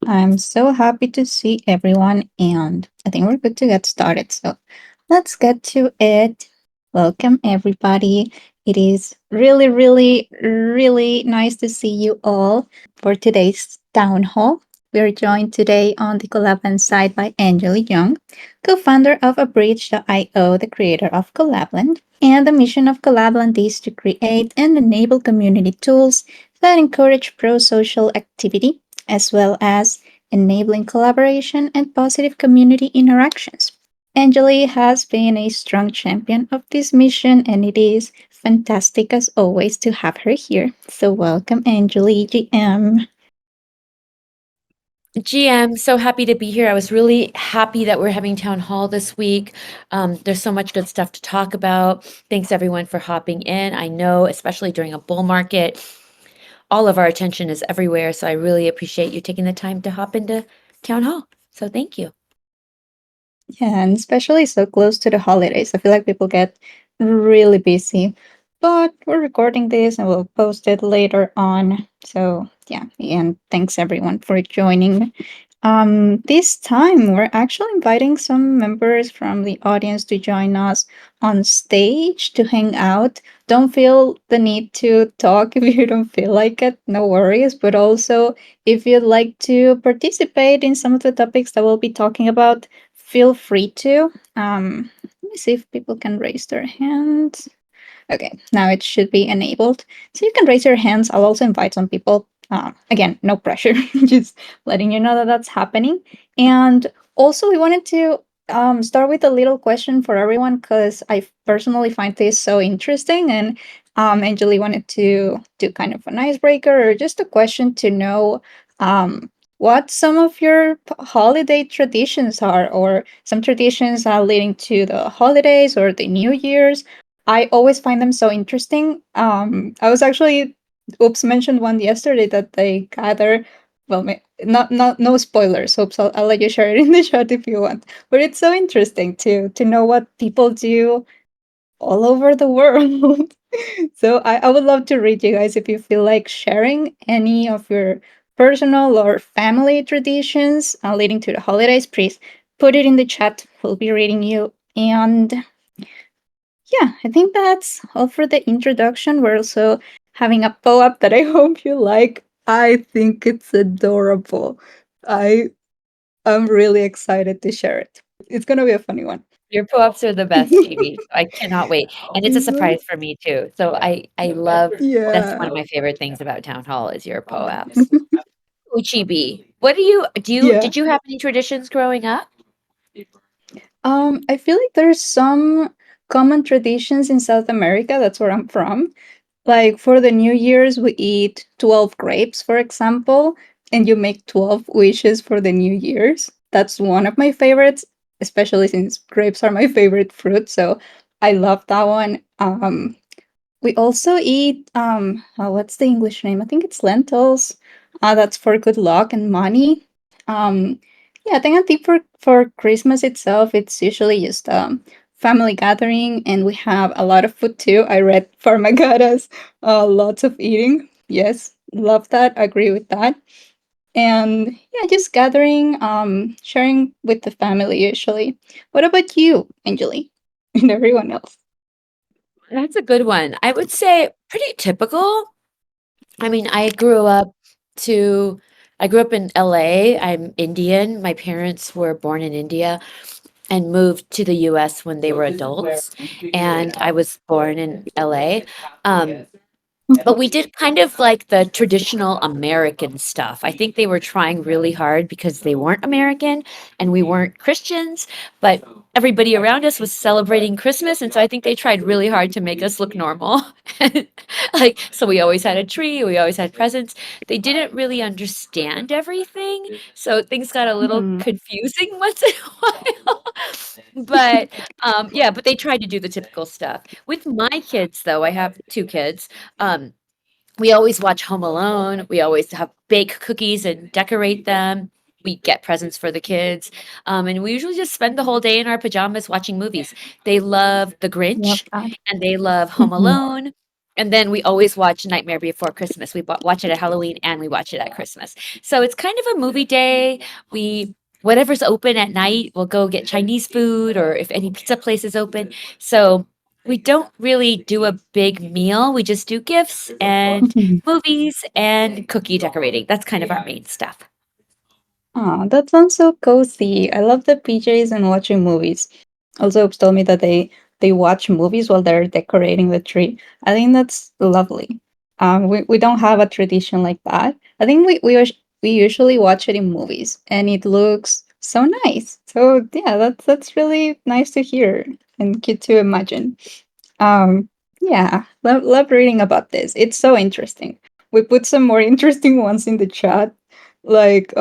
I'm so happy to see everyone, and I think we're good to get started. So let's get to it. Welcome, everybody. It is really, really, really nice to see you all for today's town hall. We are joined today on the Collab.Land side by Angeli Young, co founder of Abridge.io, the creator of Collab.Land. And the mission of Collab.Land is to create and enable community tools that encourage pro social activity as well as enabling collaboration and positive community interactions. Angeli has been a strong champion of this mission, and it is fantastic as always to have her here. So, welcome, Angeli GM. GM, so happy to be here. I was really happy that we're having town hall this week. There's so much good stuff to talk about. Thanks everyone for hopping in. I know, especially during a bull market, all of our attention is everywhere. So I really appreciate you taking the time to hop into town hall. So thank you. Yeah, and especially so close to the holidays. I feel like people get really busy. But we're recording this and we'll post it later on. So, yeah, and thanks everyone for joining. This time we're actually inviting some members from the audience to join us on stage to hang out. Don't feel the need to talk if you don't feel like it, no worries. But also, if you'd like to participate in some of the topics that we'll be talking about, feel free to. Let me see if people can raise their hands. Okay, now it should be enabled. So you can raise your hands. I'll also invite some people. Again, no pressure, just letting you know that that's happening. And also, we wanted to start with a little question for everyone because I personally find this so interesting. And Angeli wanted to do kind of an icebreaker or just a question to know what some of your holiday traditions are, or some traditions leading to the holidays or the New Year's. I always find them so interesting. I was actually, oops, mentioned one yesterday that they gather. Well, not no spoilers. Oops, I'll let you share it in the chat if you want. But it's so interesting to know what people do all over the world. So I would love to read you guys if you feel like sharing any of your personal or family traditions leading to the holidays. Please put it in the chat. We'll be reading you. And yeah, I think that's all for the introduction. We're also having a po-up that I hope you like. I think it's adorable. I am really excited to share it. It's gonna be a funny one. Your co-ops are the best, Jamie. I cannot wait. And it's a Mhm. surprise for me too. So I love, that's one Yeah. of my favorite things about town hall is your POAPs. Uchibi. What Yeah. did you have any traditions growing up? I feel like there's some common traditions in South America. That's where I'm from. Like for the New Year's, we eat 12 grapes, for example, and you make 12 wishes for the New Year's. That's one of my favorites, especially since grapes are my favorite fruit. So I love that one. We also eat, what's the English name? I think it's lentils. That's for good luck and money. Um, yeah, I think for Christmas itself, it's usually just family gathering, and we have a lot of food too. I read Farmagadas, lots of eating. Yes, love that. Agree with that. And yeah, just gathering, sharing with the family usually. What about you, Angeli, and everyone else? That's a good one. I would say pretty typical. I mean, I grew up in LA. I'm Indian. My parents were born in India and moved to the US when they were adults. And I was born in LA. But we did kind of like the traditional American stuff. I think they were trying really hard because they weren't American and we weren't Christians, but everybody around us was celebrating Christmas. And so I think they tried really hard to make us look normal. Like, so we always had a tree, we always had presents. They didn't really understand everything. So things got a little Mhm. confusing once in a while. But yeah, but they tried to do the typical stuff. With my kids, though, I have two kids. We always watch Home Alone. We always have bake cookies and decorate them. we get presents for the kids, and we usually just spend the whole day in our pajamas watching movies. They love The Love Grinch, that. and they love Home Mhm. Alone, and then we always watch Nightmare Before Christmas. We watch it at Halloween and we watch it at Christmas. So it's kind of a movie day. We whatever's open at night, we'll go get Chinese food or if any pizza place is open. So we don't really do a big meal. We just do gifts and Mhm. movies and cookie decorating. That's kind of our main stuff. Aw, that sounds so cozy. I love the PJs and watching movies. Also, Oops told me that they watch movies while they're decorating the tree. I think that's lovely. We don't have a tradition like that. I think we usually watch it in movies, and it looks so nice. So yeah, that's really nice to hear and cute to imagine. Um, yeah, love reading about this. It's so interesting. We put some more interesting ones in the chat, like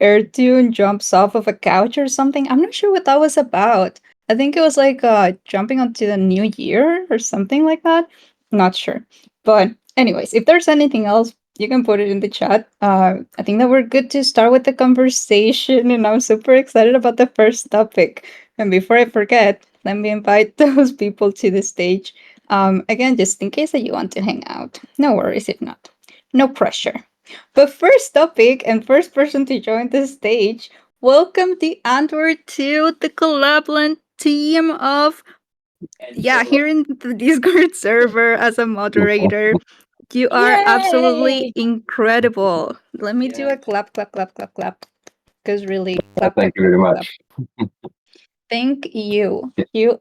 Airtune jumps off of a couch or something. I'm not sure what that was about. I think it was like jumping onto the new year or something like that. Not sure. But anyways, if there's anything else, you can put it in the chat. I think that we're good to start with the conversation, and I'm super excited about the first topic. And before I forget, let me invite those people to the stage. Again, just in case that you want to hang out. No worries if not. No pressure. But first topic and first person to join the stage, welcome the Antwerp to the Collab.Land team of, yeah, here in the Discord server as a moderator. You are absolutely Yay! incredible. Let me do a clap, clap, clap, clap, clap. Because really, clap, clap, Thank you very clap. much. Thank you. Can you,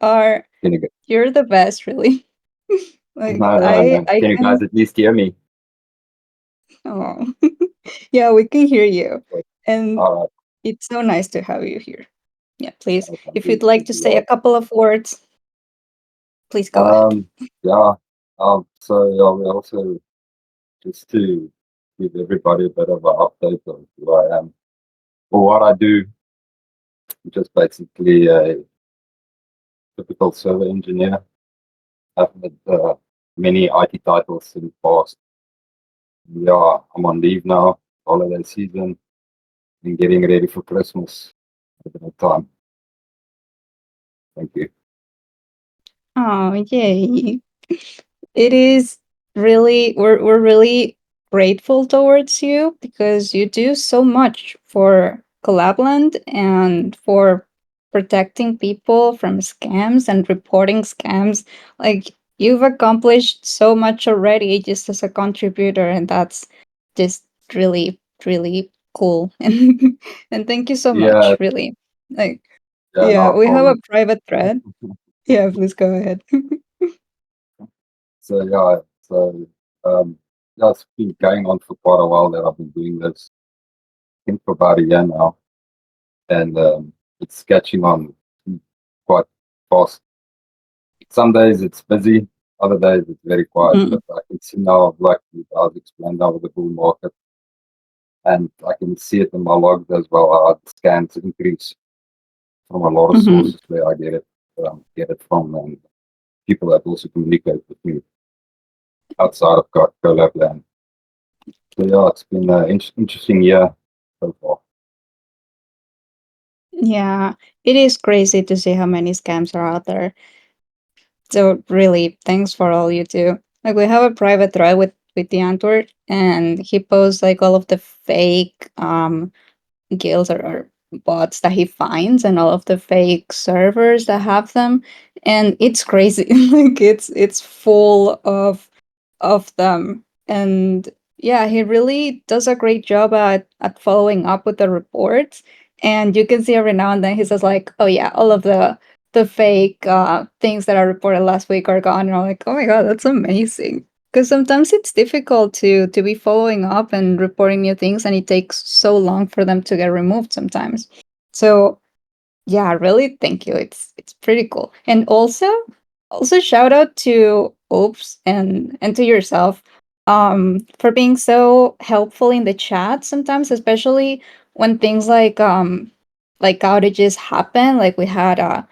You're the best, really. Like no, no, no. I Can you guys can. at least hear me? Oh, yeah, we can hear you, and All it's so nice to have you here. Yeah, please, right. Thank if you. you'd like Thank to you, say a Lord. couple of words, please go ahead. Yeah. We also just to give everybody a bit of an update of who I am or what I do. I'm just basically a typical server engineer. I've had many IT titles in the past. Yeah, I'm on leave now. Holiday season and getting ready for Christmas at that time. Thank you. Oh, yay! It is really we're really grateful towards you because you do so much for Collabland and for protecting people from scams and reporting scams. Like you've accomplished so much already just as a contributor, and that's just really, really cool. And thank you so Yeah, much, really. Like yeah, yeah, no we have a problem. private thread. Yeah, please go ahead. So yeah, so yeah, it's been going on for quite a while that I've been doing this. I think for about a year now, and it's catching on quite fast. Some days it's busy, other days it's very quiet. Mhm, But I can see now, like I've explained now with the bull market, and I can see it in my logs as well. Our scans increase from a lot of mhm. sources where I get it from, and people that also communicate with me outside of Collab.Land. So yeah, it's been an interesting year so far. Yeah, it is crazy to see how many scams are out there. So really, thanks for all you do. Like we have a private thread with the Antwerp, and he posts like all of the fake guilds or bots that he finds, and all of the fake servers that have them, and it's crazy. Like it's full of them. And yeah, he really does a great job at following up with the reports. And you can see every now and then he says like, "Oh yeah, all of the fake things that I reported last week are gone." And I'm like, "Oh my god, that's amazing." Because sometimes it's difficult to be following up and reporting new things, and it takes so long for them to get removed sometimes. So yeah, really, thank you. It's pretty cool. And also shout out to Oops and to yourself for being so helpful in the chat sometimes, especially when things like outages happen. Like we had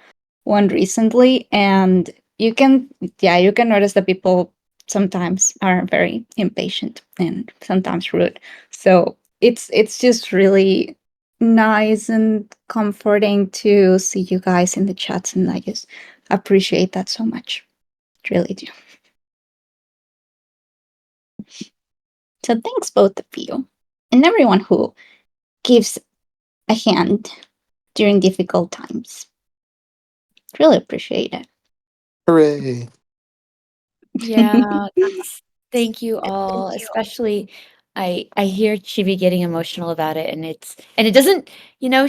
one recently, and you can yeah, you can notice that people sometimes are very impatient and sometimes rude. So it's just really nice and comforting to see you guys in the chats, and I just appreciate that so much. Really do. So thanks both of you and everyone who gives a hand during difficult times. Really appreciate it. Hooray! Yeah, that's thank you all, especially I hear Chibi getting emotional about it and it doesn't,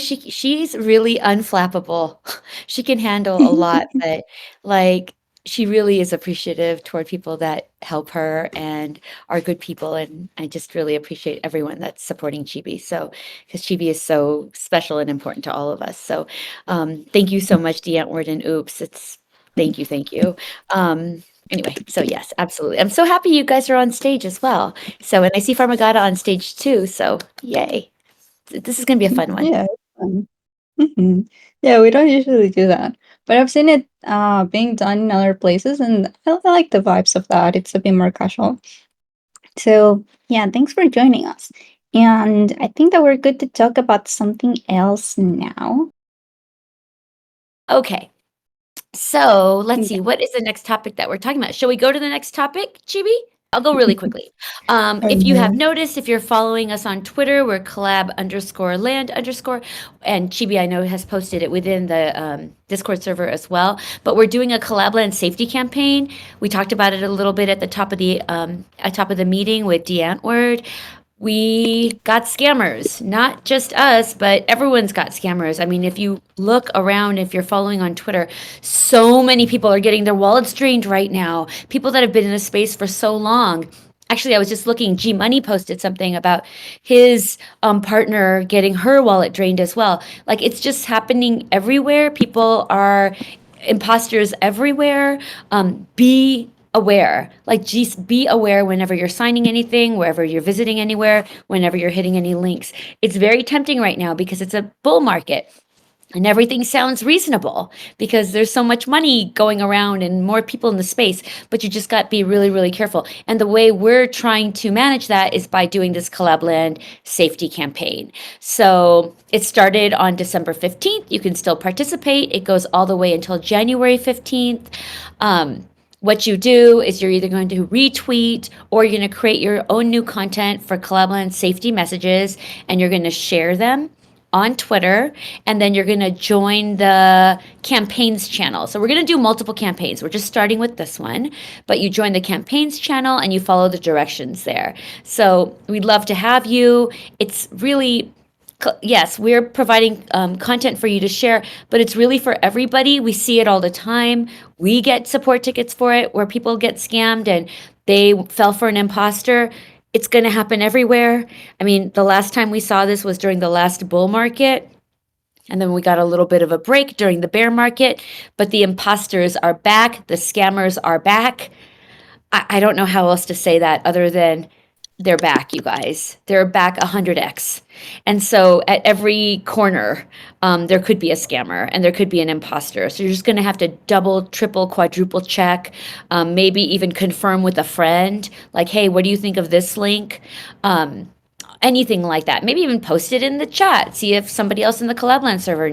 she's really unflappable. She can handle a lot, but like she really is appreciative toward people that help her and are good people, and I just really appreciate everyone that's supporting Chibi. So, because Chibi is so special and important to all of us. So, thank you so much, DeAntword and Oops. It's thank you. Anyway, so yes, absolutely. I'm so happy you guys are on stage as well. So, and I see Farmagata on stage too. So, yay. This is going to be a fun one. Yeah. Mhm. Yeah, we don't usually do that, but I've seen it being done in other places, and I like the vibes of that. It's a bit more casual. So, yeah, thanks for joining us. And I think that we're good to talk about something else now. Okay. So let's Yeah. see, what is the next topic that we're talking about? Shall we go to the next topic, Chibi? I'll go really quickly. If you have Okay. noticed, if you're following us on Twitter, we're collab_land_, and Chibi, I know, has posted it within the Discord server as well. But we're doing a Collab.Land safety campaign. We talked about it a little bit at the top of the meeting with DeAntword. We got scammers, not just us, but everyone's got scammers. I mean, if you look around, if you're following on Twitter, so many people are getting their wallets drained right now. People that have been in the space for so long. Actually, I was just looking, G Money posted something about his partner getting her wallet drained as well. Like, it's just happening everywhere. People are imposters everywhere. Be aware. Like, just be aware whenever you're signing anything, wherever you're visiting anywhere, whenever you're hitting any links. It's very tempting right now because it's a bull market. And everything sounds reasonable because there's so much money going around and more people in the space, but you just got to be really, really careful. And the way we're trying to manage that is by doing this Collab.Land safety campaign. So it started on December 15th. You can still participate. It goes all the way until January 15th. What you do is you're either going to retweet or you're going to create your own new content for Collab.Land safety messages, and you're going to share them on Twitter, and then you're going to join the campaigns channel. So we're going to do multiple campaigns. We're just starting with this one, but you join the campaigns channel and you follow the directions there. So we'd love to have you. It's really yes, we're providing content for you to share, but it's really for everybody. We see it all the time. We get support tickets for it where people get scammed and they fell for an imposter. It's going to happen everywhere. I mean, the last time we saw this was during the last bull market. And then we got a little bit of a break during the bear market, but the imposters are back. The scammers are back. I don't know how else to say that other than they're back, you guys. They're back 100x. And so at every corner, there could be a scammer and there could be an imposter. So you're just going to have to double, triple, quadruple check, maybe even confirm with a friend, like, hey, what do you think of this link? Anything like that. Maybe even post it in the chat. See if somebody else in the Collab.Land server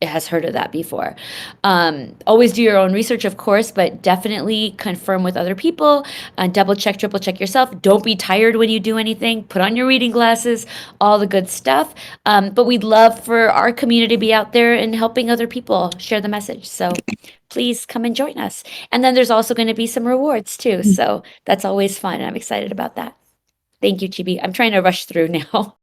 has heard of that before. Always do your own research, of course, but definitely confirm with other people. Double check, triple check yourself. Don't be tired when you do anything. Put on your reading glasses, all the good stuff. But we'd love for our community to be out there and helping other people share the message. So please come and join us. And then there's also going to be some rewards too. So that's always fun. I'm excited about that. Thank you, Chibi. I'm trying to rush through now.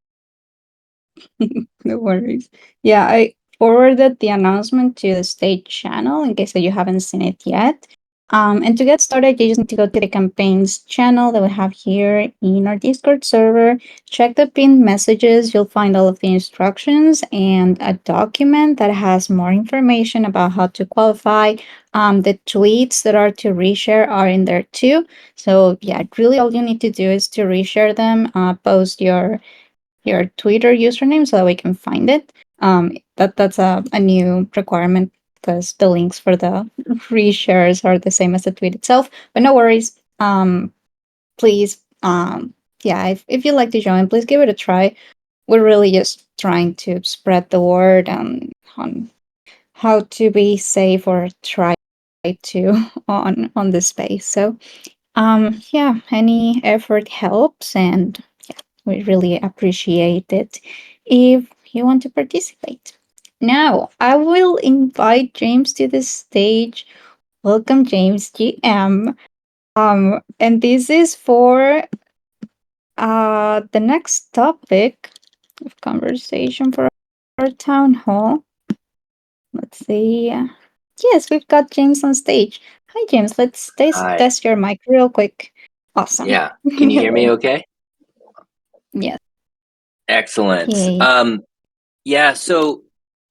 No worries. Yeah, I forwarded the announcement to the state channel in case that you haven't seen it yet. And to get started, you just need to go to the campaigns channel that we have here in our Discord server. Check the pinned messages. You'll find all of the instructions and a document that has more information about how to qualify. The tweets that are to reshare are in there too. So yeah, really all you need to do is to reshare them, post your Twitter username so that we can find it. That's a new requirement because the links for the reshares are the same as the tweet itself. But no worries. Please, yeah, if you'd like to join, please give it a try. we're really just trying to spread the word on how to be safe or try to on this space. So yeah, any effort helps, and yeah, we really appreciate it if you want to participate. Now, I will invite James to the stage. Welcome, James GM. And this is for the next topic of conversation for our town hall. Let's see. Yes, we've got James on stage. Hi, James. Let's Hi. test your mic real quick. Awesome. Yeah. Can you hear me okay? Yes. Excellent. Yay. Yeah, so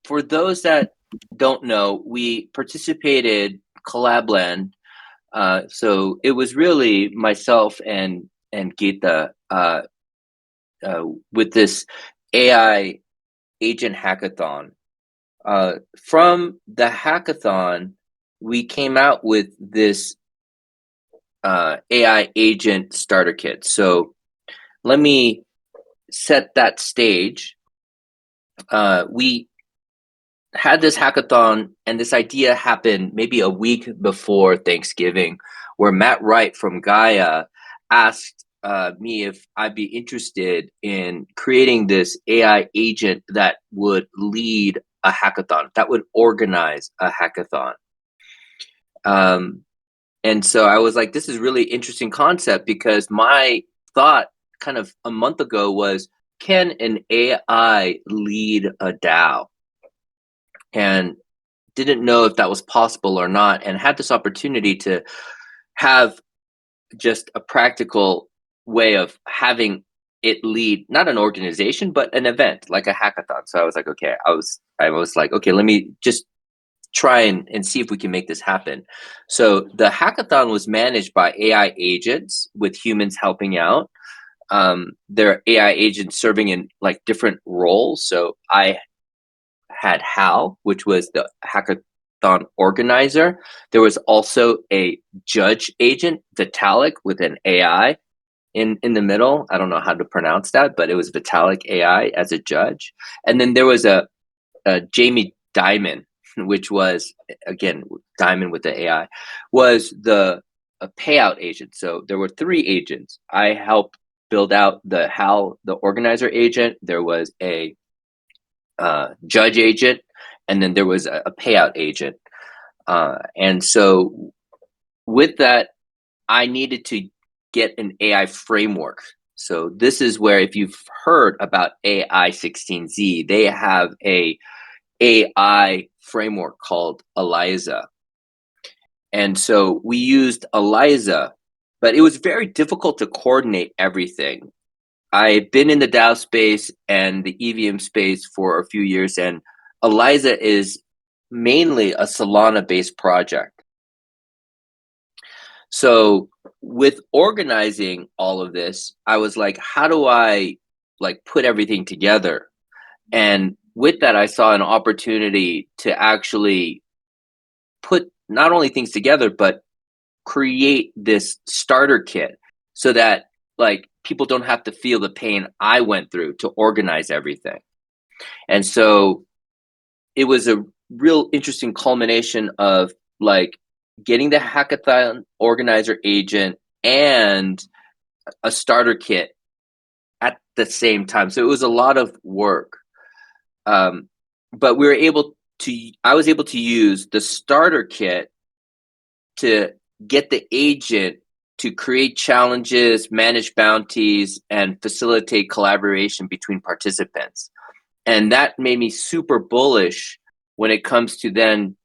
for those that don't know, we participated Collab.Land. So it was really myself and Geeta with this AI agent hackathon. From the hackathon, we came out with this AI agent starter kit. So let me set that stage. We had this hackathon, and this idea happened maybe a week before Thanksgiving, where Matt Wright from Gaia asked me if I'd be interested in creating this AI agent that would lead a hackathon, that would organize a hackathon. Um, and so I was like, this is really interesting concept, because my thought kind of a month ago was, can an AI lead a DAO? And didn't know if that was possible or not, and had this opportunity to have just a practical way of having it lead not an organization but an event like a hackathon. So I was like, okay, I was like, okay, let me just try and see if we can make this happen. So the hackathon was managed by AI agents with humans helping out. There are AI agents serving in like different roles. So I had Hal, which was the hackathon organizer. There was also a judge agent, Vitalik, with an AI in the middle. I don't know how to pronounce that, but it was Vitalik AI as a judge. And then there was a Jamie Dimon, which was again Diamond with the AI, was the a payout agent. So there were three agents. I helped build out the Hal, the organizer agent. There was a judge agent, and then there was a payout agent. And so with that, I needed to get an AI framework. So this is where, if you've heard about AI 16Z, they have a AI framework called ELIZA. And so we used ELIZA, but it was very difficult to coordinate everything. I've been in the DAO space and the EVM space for a few years, and ELIZA is mainly a Solana-based project. So with organizing all of this, I was like, how do I like put everything together? And with that, I saw an opportunity to actually put not only things together, but create this starter kit so that like people don't have to feel the pain I went through to organize everything. And so it was a real interesting culmination of like getting the hackathon organizer agent and a starter kit at the same time. So it was a lot of work. But we were able to, I was able to use the starter kit to get the agent to create challenges, manage bounties, and facilitate collaboration between participants. And that made me super bullish when it comes to then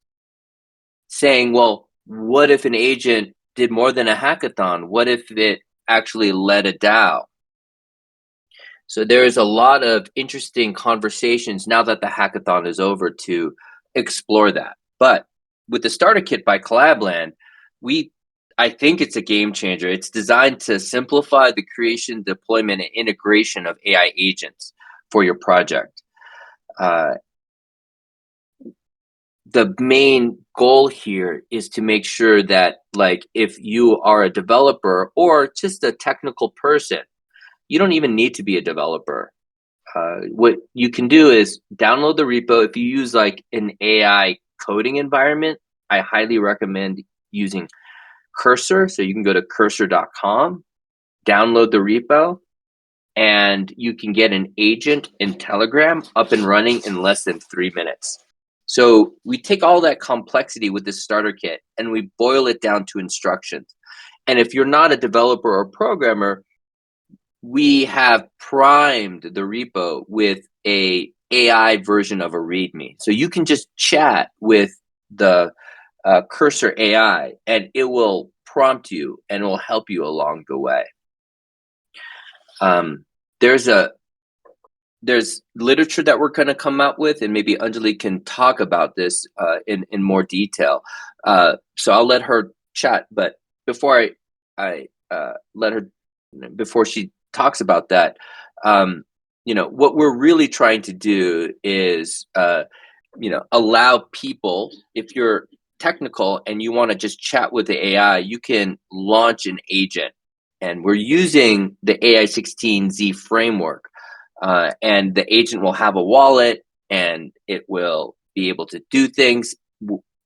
saying, well, what if an agent did more than a hackathon? What if it actually led a DAO? So there is a lot of interesting conversations now that the hackathon is over to explore that. But with the starter kit by Collab.Land, I think it's a game changer. It's designed to simplify the creation, deployment, and integration of AI agents for your project. The main goal here is to make sure that, like, if you are a developer or just a technical person, you don't even need to be a developer. what you can do is download the repo. If you use like an AI coding environment, I highly recommend using Cursor. So you can go to cursor.com, download the repo, and you can get an agent in Telegram up and running in less than 3 minutes. So we take all that complexity with this starter kit and we boil it down to instructions. And if you're not a developer or programmer, we have primed the repo with a AI version of a README. So you can just chat with the Cursor AI and it will prompt you and will help you along the way. There's literature that we're going to come out with, and maybe Anjali can talk about this in more detail. So I'll let her chat, but before I let her, before she talks about that, what we're really trying to do is allow people, if you're technical and you want to just chat with the AI, you can launch an agent. And we're using the AI16Z framework. And the agent will have a wallet and it will be able to do things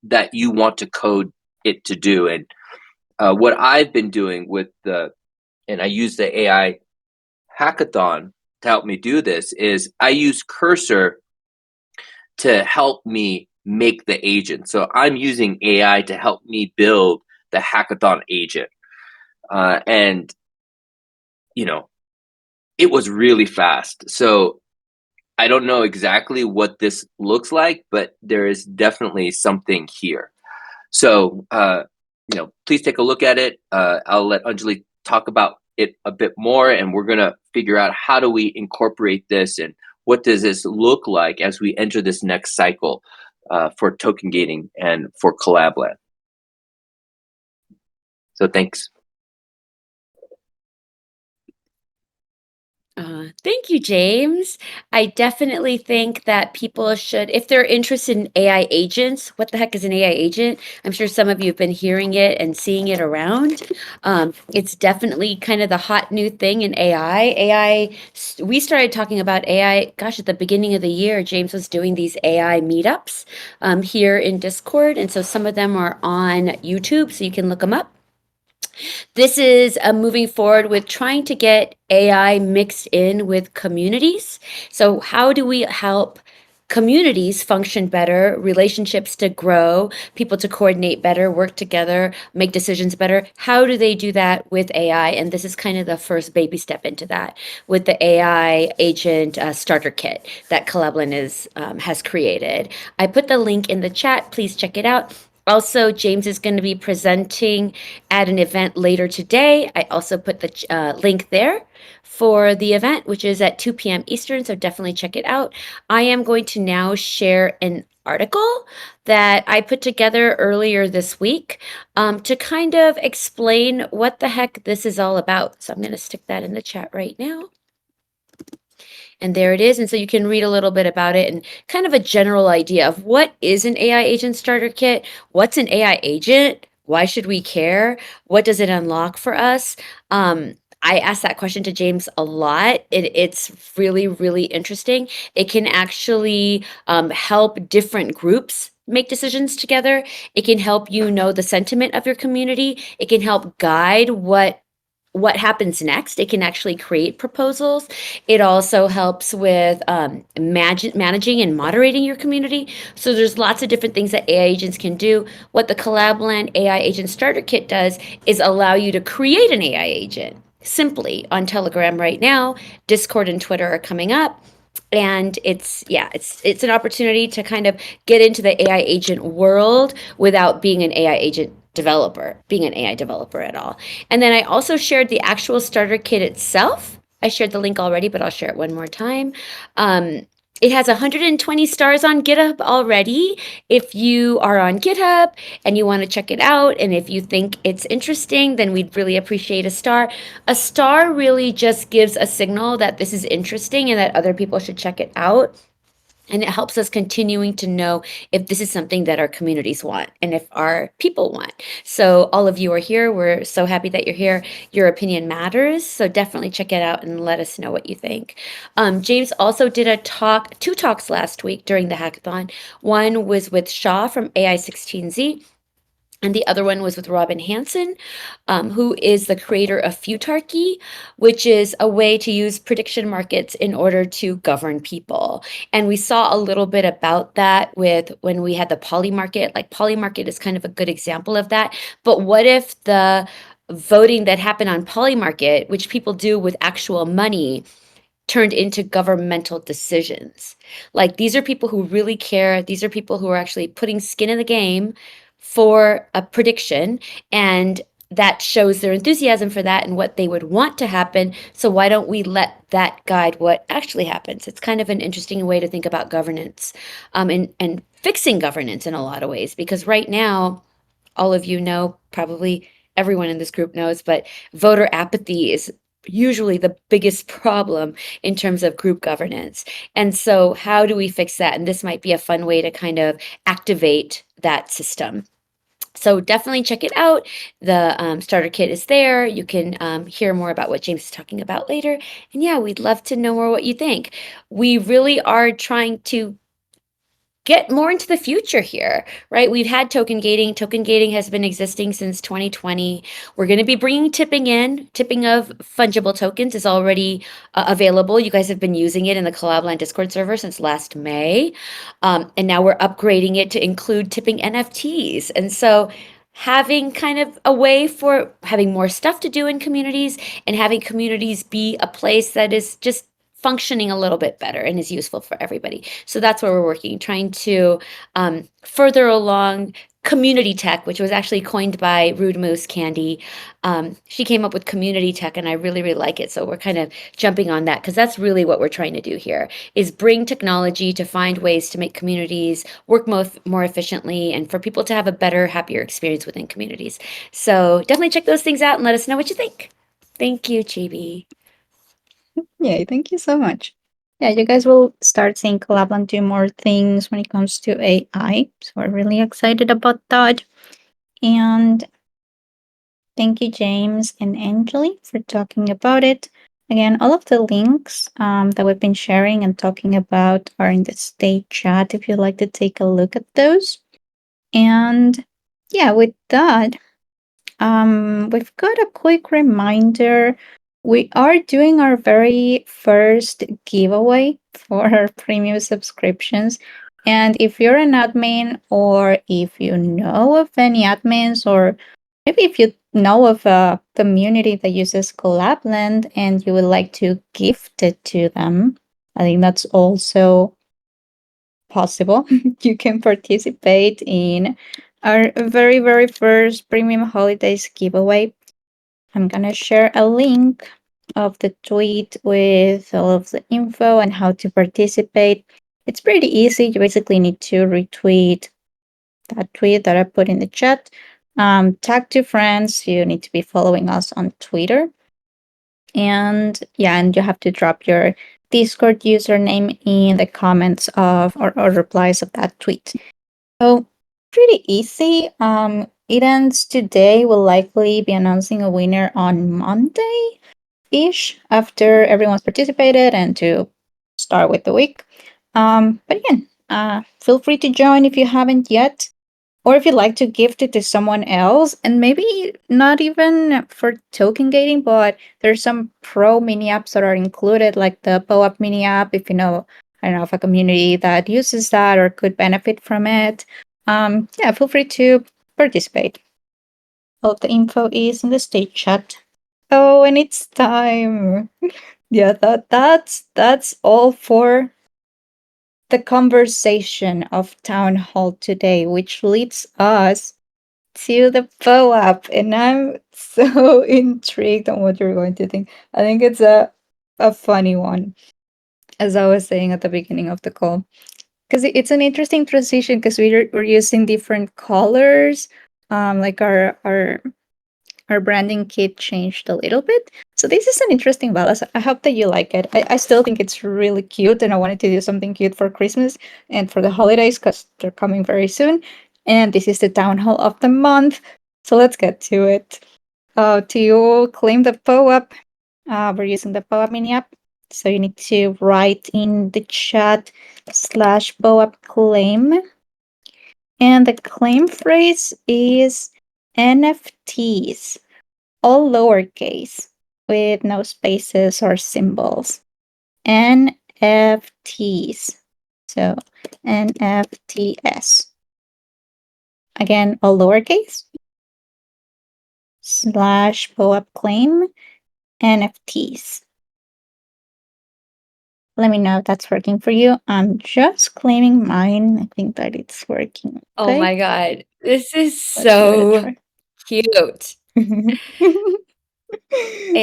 that you want to code it to do. And what I've been doing and I use the AI Hackathon to help me do this, is I use Cursor to help me make the agent. So I'm using AI to help me build the Hackathon agent. And it was really fast. So I don't know exactly what this looks like, but there is definitely something here. So, please take a look at it. I'll let Anjali talk about it a bit more, and we're going to figure out how do we incorporate this and what does this look like as we enter this next cycle for token gating and for Collab.Land. So thanks. Thank you, James. I definitely think that people should, if they're interested in AI agents, what the heck is an AI agent? I'm sure some of you have been hearing it and seeing it around. It's definitely kind of the hot new thing in AI. We started talking about AI, gosh, at the beginning of the year. James was doing these AI meetups here in Discord. And so some of them are on YouTube, so you can look them up. This is moving forward with trying to get AI mixed in with communities. So how do we help communities function better, relationships to grow, people to coordinate better, work together, make decisions better? How do they do that with AI? And this is kind of the first baby step into that with the AI agent starter kit that Collab.Land has created. I put the link in the chat. Please check it out. Also, James is going to be presenting at an event later today. I also put the link there for the event, which is at 2 p.m. Eastern, so definitely check it out. I am going to now share an article that I put together earlier this week to kind of explain what the heck this is all about. So I'm going to stick that in the chat right now. And there it is. And so you can read a little bit about it and kind of a general idea of what is an AI agent starter kit? What's an AI agent? Why should we care? What does it unlock for us? I asked that question to James a lot. It's really, really interesting. It can actually help different groups make decisions together. It can help you know the sentiment of your community. It can help guide what happens next. It can actually create proposals. It also helps with managing and moderating your community. So there's lots of different things that AI agents can do. What the Collab.Land AI Agent Starter Kit does is allow you to create an AI agent simply on Telegram right now. Discord and Twitter are coming up. And it's an opportunity to kind of get into the AI agent world without being an AI developer at all. And then I also shared the actual starter kit itself. I shared the link already, but I'll share it one more time. It has 120 stars on GitHub already. If you are on GitHub and you want to check it out, and if you think it's interesting, then we'd really appreciate a star. A star really just gives a signal that this is interesting and that other people should check it out. And it helps us continuing to know if this is something that our communities want and if our people want. So all of you are here. We're so happy that you're here. Your opinion matters. So definitely check it out and let us know what you think. James also did two talks last week during the hackathon. One was with Shaw from AI16Z, and the other one was with Robin Hanson, who is the creator of Futarchy, which is a way to use prediction markets in order to govern people. And we saw a little bit about that with when we had the poly market. Like poly market is kind of a good example of that. But what if the voting that happened on poly market, which people do with actual money, turned into governmental decisions? Like these are people who really care. These are people who are actually putting skin in the game for a prediction, and that shows their enthusiasm for that and what they would want to happen. So why don't we let that guide what actually happens? It's kind of an interesting way to think about governance, and fixing governance in a lot of ways, because right now, all of you know, probably everyone in this group knows, but voter apathy is usually the biggest problem in terms of group governance. And so how do we fix that? And this might be a fun way to kind of activate that system. So definitely check it out. The starter kit is there. You can hear more about what James is talking about later. And yeah, we'd love to know more what you think. We really are trying to get more into the future here, right? We've had token gating. Token gating has been existing since 2020. We're going to be bringing tipping in. Tipping of fungible tokens is already available. You guys have been using it in the Collab.Land Discord server since last May. And now we're upgrading it to include tipping NFTs. And so having kind of a way for having more stuff to do in communities and having communities be a place that is just functioning a little bit better and is useful for everybody. So that's where we're working, trying to further along community tech, which was actually coined by Rude Moose Candy. She came up with community tech, and I really, really like it. So we're kind of jumping on that because that's really what we're trying to do here is bring technology to find ways to make communities work more efficiently and for people to have a better, happier experience within communities. So definitely check those things out and let us know what you think. Thank you, Chibi. Yay, thank you so much. Yeah, you guys will start seeing Collab.Land do more things when it comes to AI. So we're really excited about that. And thank you, James and Angeli, for talking about it. Again, all of the links that we've been sharing and talking about are in the state chat if you'd like to take a look at those. And yeah, with that, we've got a quick reminder. We are doing our very first giveaway for our premium subscriptions. And if you're an admin, or if you know of any admins, or maybe if you know of a community that uses Collab.Land and you would like to gift it to them, I think that's also possible. You can participate in our very, very first premium holidays giveaway. I'm going to share a link of the tweet with all of the info and how to participate. It's pretty easy. You basically need to retweet that tweet that I put in the chat. Tag two friends. You need to be following us on Twitter. And yeah, and you have to drop your Discord username in the comments of or replies of that tweet. So pretty easy. It ends today. We'll likely be announcing a winner on Monday-ish after everyone's participated and to start with the week. But again, feel free to join if you haven't yet. Or if you'd like to gift it to someone else, and maybe not even for token gating, but there's some pro mini apps that are included, like the POAP mini app, if you know, I don't know, of a community that uses that or could benefit from it. Yeah, feel free to participate. All of the info is in the state chat. Oh, and it's time. Yeah, that's all for the conversation of town hall today, which leads us to the POAP, and I'm so intrigued on what you're going to think. I think it's a funny one, as I was saying at the beginning of the call, because it's an interesting transition because we're using different colors, like our our branding kit changed a little bit. So this is an interesting balance. I hope that you like it. I still think it's really cute, and I wanted to do something cute for Christmas and for the holidays because they're coming very soon. And this is the town hall of the month. So let's get to it. To claim the POAP, we're using the POAP mini app. So you need to write in the chat /POAP claim. And the claim phrase is NFTs, all lowercase, with no spaces or symbols. NFTs. So NFTS. Again, all lowercase, /POAP claim, NFTs. Let me know if that's working for you. I'm just claiming mine. I think that it's working. Oh Okay. my God. This is Let's give it a so try. cute. And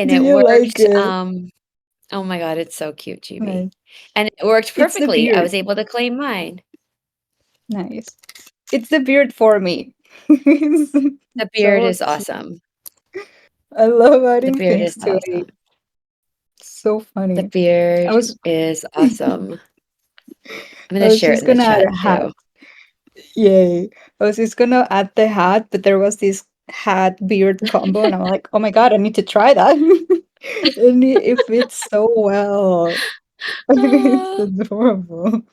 Do it you like worked. it? Oh my God, it's so cute, GB. Nice. And it worked It's the perfectly. I beard. was able to claim mine. Nice. It's the beard for me. It's The beard so is cute. awesome. I love The adding beard things is to it. awesome. So The funny. I beard was is awesome. I'm I gonna was share it just in the gonna add chat a hat. too. Yay. I was just gonna add the hat, but there was this hat beard combo, and I'm like, oh my god, I need to try that. And it fits so well. It's Ah, adorable.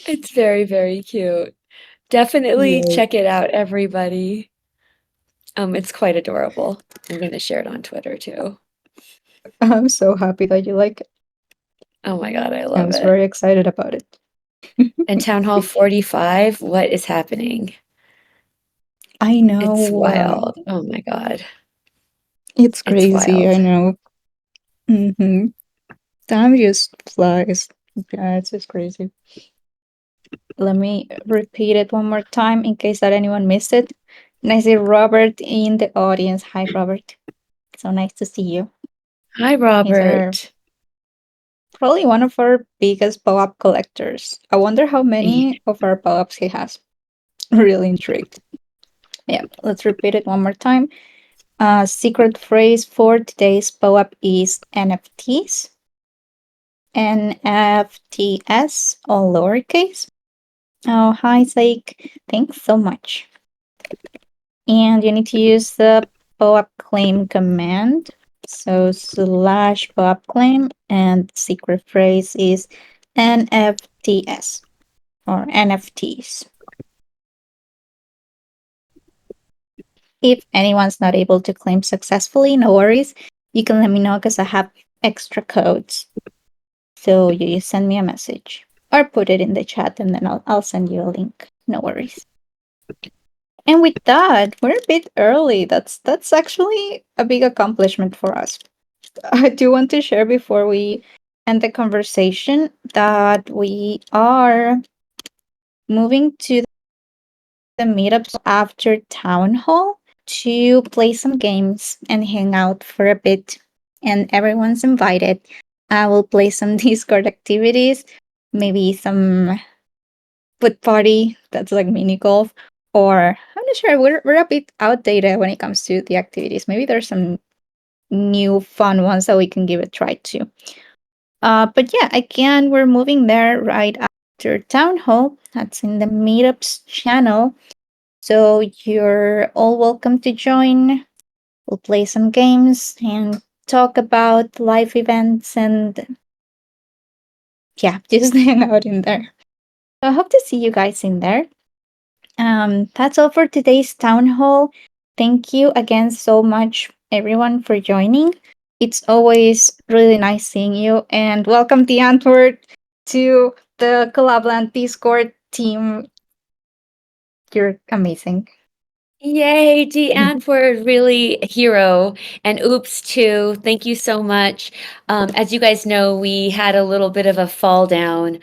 it's very, very cute. Definitely Yay. check it out, everybody. It's quite adorable. I'm gonna share it on Twitter too. I'm so happy that you like it. Oh my God, I I love was it. very excited about it. And Town Hall 45, what is happening? I It's know. wild. Oh my God. It's It's crazy. I wild. know. Time just flies. Yeah, it's just crazy. Let me repeat it one more time in case that anyone missed it. And I see Robert in the audience. Hi, Robert. So nice to see you. Hi, He's Robert. probably one of our biggest POAP collectors. I wonder how Yeah. many of our POAPs he has. Really intrigued. Yeah, let's repeat it one more time. Secret phrase for today's POAP is NFTs. NFTS, all lowercase. Oh, hi, Sake. Thanks so much. And you need to use the POAP claim command. So /POAP claim, and secret phrase is NFTS or NFTs. If anyone's not able to claim successfully, no worries. You can let me know because I have extra codes. So you just send me a message or put it in the chat, and then I'll send you a link. No worries. And with that, we're a bit early. That's actually a big accomplishment for us. I do want to share before we end the conversation that we are moving to the meetups after town hall to play some games and hang out for a bit. And everyone's invited. I will play some Discord activities, maybe some foot party that's like mini golf, or I'm not sure. We're a bit outdated when it comes to the activities. Maybe there's some new fun ones that we can give a try to. But yeah, again, we're moving there right after town hall. That's in the meetups channel. So you're all welcome to join. We'll play some games and talk about live events and yeah, just hang out in there. So I hope to see you guys in there. That's all for today's town hall. Thank you again so much, everyone, for joining. It's always really nice seeing you, and welcome, the Antwerp, to the Collab.Land Discord team. You're amazing. Yay, Antwoord, really a hero. And oops, too. Thank you so much. As you guys know, we had a little bit of a fall down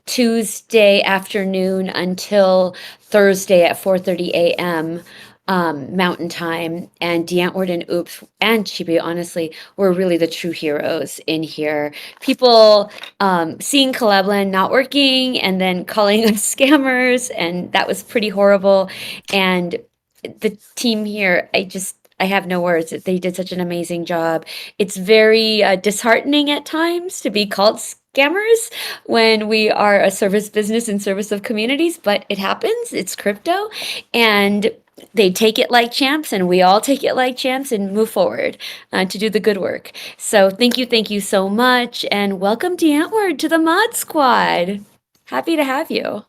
Tuesday afternoon until Thursday at 4:30 a.m. Mountain Time. And Antwoord and Oops and Chibi, honestly, were really the true heroes in here. People seeing Collab.Land not working and then calling us scammers, and that was pretty horrible. And the team here, I have no words. They did such an amazing job. It's very disheartening at times to be called scammers when we are a service business in service of communities, but it happens. It's crypto, and they take it like champs, and we all take it like champs and move forward to do the good work. So thank you so much, and welcome to Antword to the Mod Squad. Happy to have you.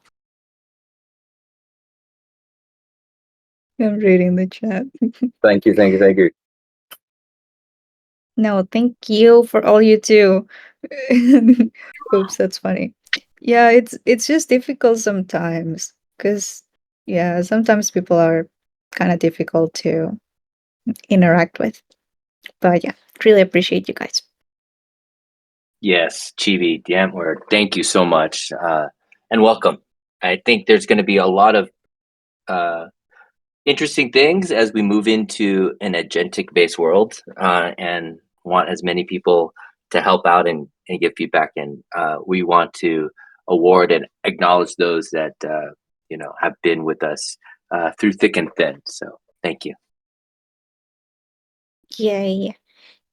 I'm reading the chat. Thank you, thank you, thank you. No, thank you for all you do. Oops, that's funny. Yeah, it's just difficult sometimes because yeah, sometimes people are kind of difficult to interact with. But yeah, really appreciate you guys. Yes, Chibi, the Antler, thank you so much, and welcome. I think there's going to be a lot of interesting things as we move into an agentic-based world, and want as many people to help out and give feedback. And we want to award and acknowledge those that have been with us through thick and thin. So thank you. Yay.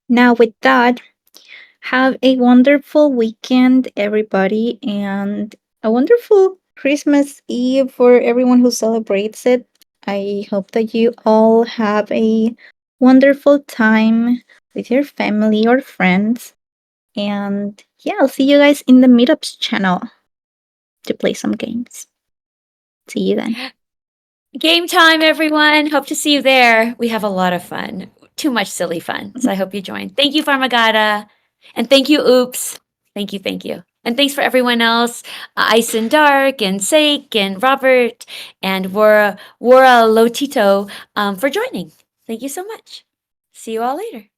Now with that, have a wonderful weekend, everybody, and a wonderful Christmas Eve for everyone who celebrates it. I hope that you all have a wonderful time with your family or friends. And yeah, I'll see you guys in the Meetups channel to play some games. See you then. Game time, everyone. Hope to see you there. We have a lot of fun. Too much silly fun. So I hope you join. Thank you, Farmagata. And thank you, Oops. Thank you, thank you. And thanks for everyone else, Ice and Dark and Sake and Robert and Wara Lotito for joining. Thank you so much. See you all later.